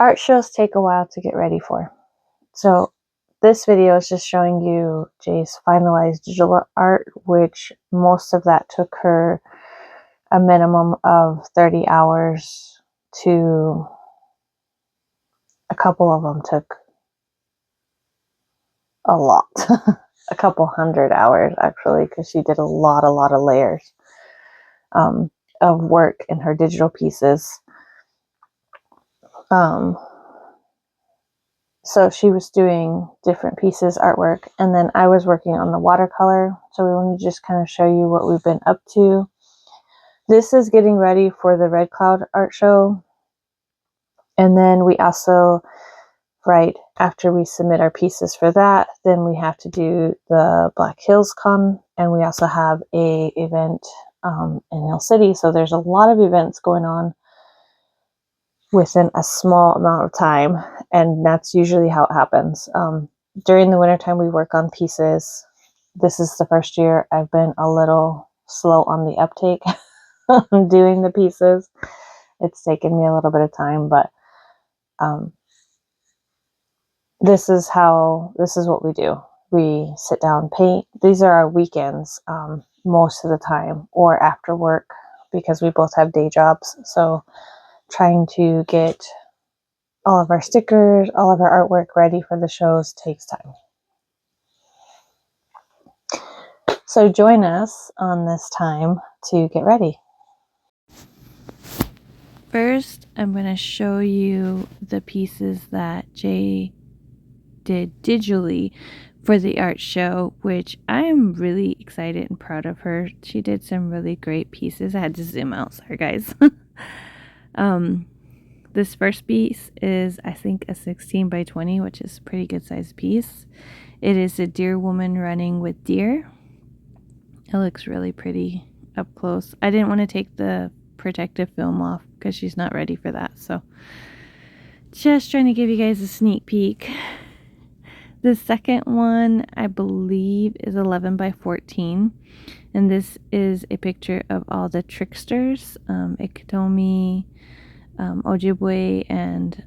art shows take a while to get ready for. So this video is just showing you Jay's finalized digital art, which most of that took her a minimum of 30 hours to a couple of them took a lot. A couple 100 hours actually, because she did a lot of layers of work in her digital pieces. So she was doing different pieces, artwork, and then I was working on the watercolor. So we want to just kind of show you what we've been up to. This is getting ready for the Red Cloud art show. And then we also, right after we submit our pieces for that, then we have to do the Black Hills Con, and we also have a event in Hill City. So there's a lot of events going on within a small amount of time, and that's usually how it happens. During the wintertime, we work on pieces. This is the first year I've been a little slow on the uptake doing the pieces. It's taken me a little bit of time, but this is what we do. We sit down, paint. These are our weekends most of the time, or after work, because we both have day jobs. So trying to get all of our stickers, all of our artwork ready for the shows takes time. So join us on this time to get ready. First, I'm going to show you the pieces that Jay did digitally for the art show, which I am really excited and proud of her. She did some really great pieces. I had to zoom out, sorry guys. This first piece is, I think, a 16 by 20, which is a pretty good sized piece. It is a deer woman running with deer. It looks really pretty up close. I didn't want to take the protective film off because she's not ready for that. So just trying to give you guys a sneak peek. The second one, I believe, is 11 by 14. And this is a picture of all the tricksters, Ikitomi, Ojibwe, and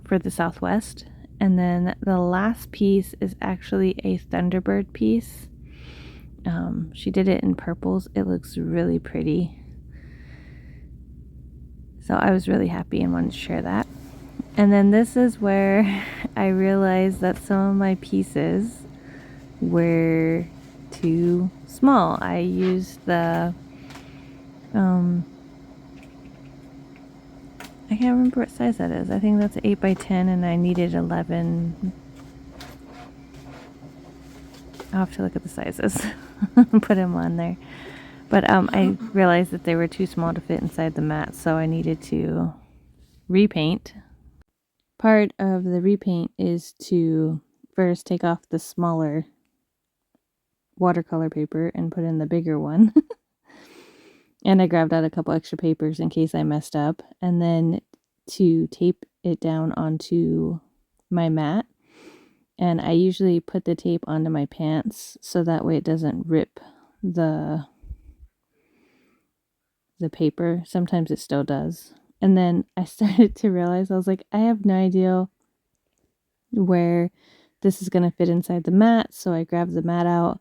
for the Southwest. And then the last piece is actually a Thunderbird piece. She did it in purples. It looks really pretty. So I was really happy and wanted to share that. And then this is where I realized that some of my pieces were too small. I used the I can't remember what size that is. I think that's 8 by 10 and I needed 11. I'll have to look at the sizes and put them on there. But I realized that they were too small to fit inside the mat, so I needed to repaint. Part of the repaint is to first take off the smaller watercolor paper and put in the bigger one. And I grabbed out a couple extra papers in case I messed up, and then to tape it down onto my mat. And I usually put the tape onto my pants so that way it doesn't rip the paper. Sometimes it still does. And then I started to realize, I was like, I have no idea where this is going to fit inside the mat. So I grabbed the mat out,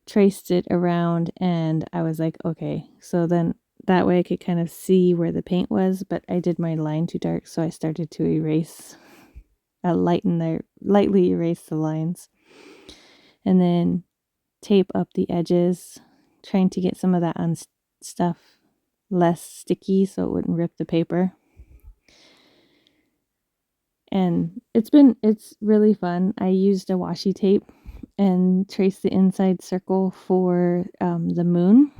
traced it around, and I was like, okay, so then that way I could kind of see where the paint was, but I did my line too dark, so I started to erase, lightly erase the lines, and then tape up the edges, trying to get some of that on stuff less sticky so it wouldn't rip the paper. And it's really fun. I used a washi tape and traced the inside circle for the moon,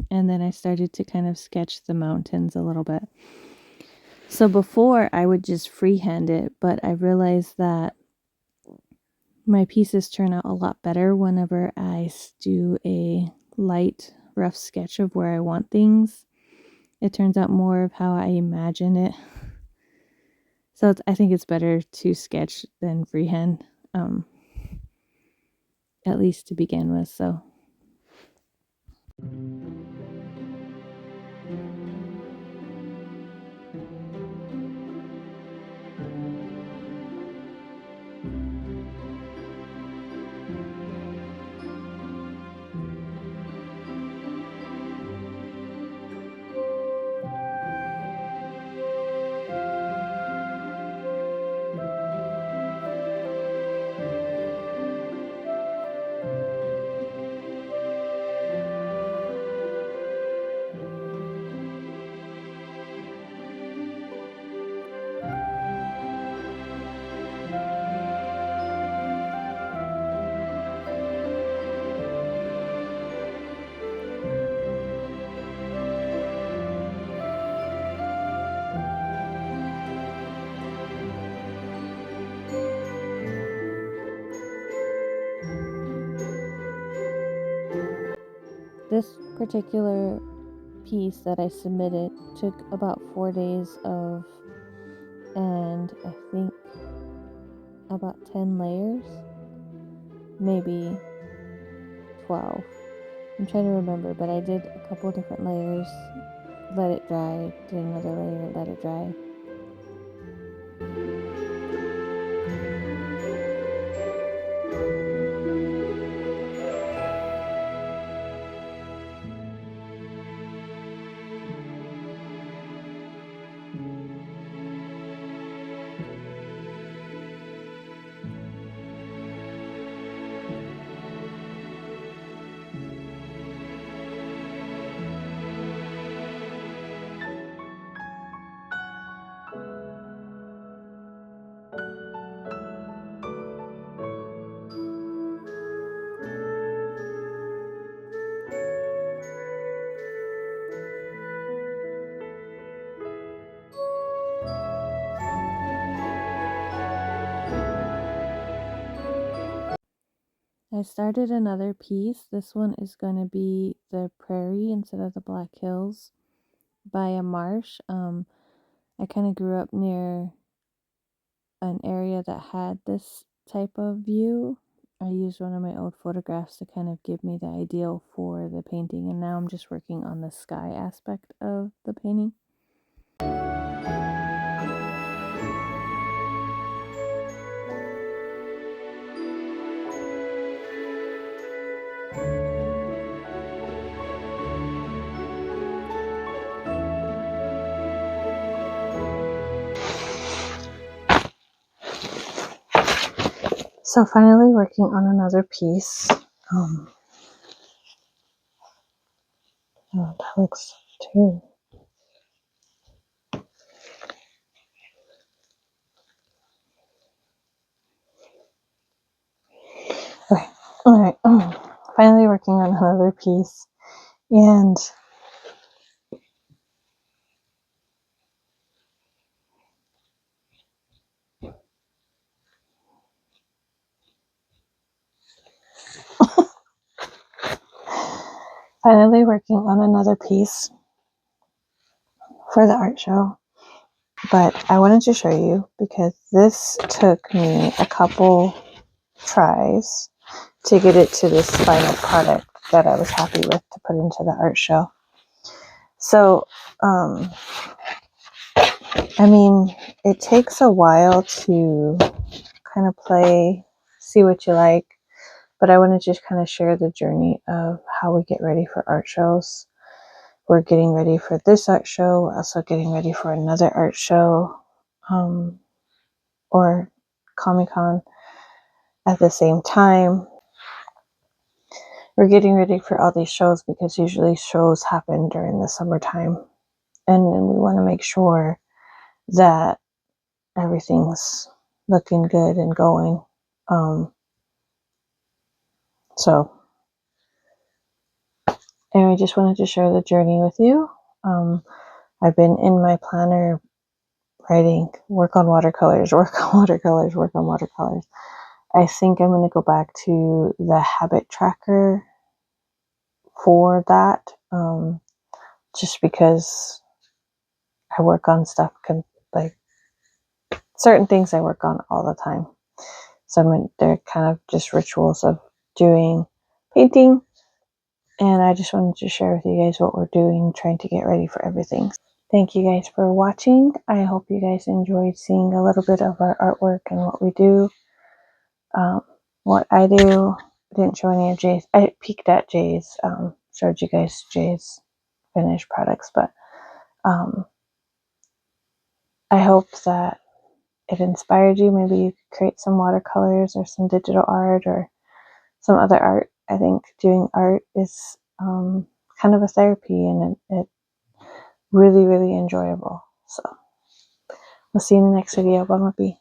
and then I started to kind of sketch the mountains a little bit. So before I would just freehand it, but I realized that my pieces turn out a lot better whenever I do a light rough sketch of where I want things. It turns out more of how I imagine it. So I think it's better to sketch than freehand, at least to begin with. So This particular piece that I submitted took about 4 days of, and I think about 10 layers, maybe 12. I'm trying to remember, but I did a couple different layers, let it dry, did another layer, let it dry. I started another piece. This one is going to be the prairie instead of the Black Hills by a marsh. I kind of grew up near an area that had this type of view. I used one of my old photographs to kind of give me the ideal for the painting, and now I'm just working on the sky aspect of the painting. So finally working on another piece. Oh, that looks too. Okay, alright. Finally working on another piece. And finally working on another piece for the art show. But I wanted to show you because this took me a couple tries to get it to this final product that I was happy with to put into the art show. So, I mean, it takes a while to kind of play, see what you like, but I want to just kind of share the journey of how we get ready for art shows. We're getting ready for this art show. We're also getting ready for another art show, or Comic-Con at the same time. We're getting ready for all these shows because usually shows happen during the summertime. And we want to make sure that everything's looking good and going. So anyway, just wanted to share the journey with you. I've been in my planner writing, work on watercolors, work on watercolors, work on watercolors. I think I'm going to go back to the habit tracker for that, just because I work on stuff, like certain things I work on all the time. So they're kind of just rituals of doing painting. And I just wanted to share with you guys what we're doing, trying to get ready for everything. Thank you guys for watching. I hope you guys enjoyed seeing a little bit of our artwork and what we do. What I do, didn't show any of Jay's. I peeked at Jay's, showed you guys Jay's finished products, but I hope that it inspired you. Maybe you could create some watercolors or some digital art or some other art. I think doing art is kind of a therapy, and it really, really enjoyable. So we'll see you in the next video. Bye, Bye.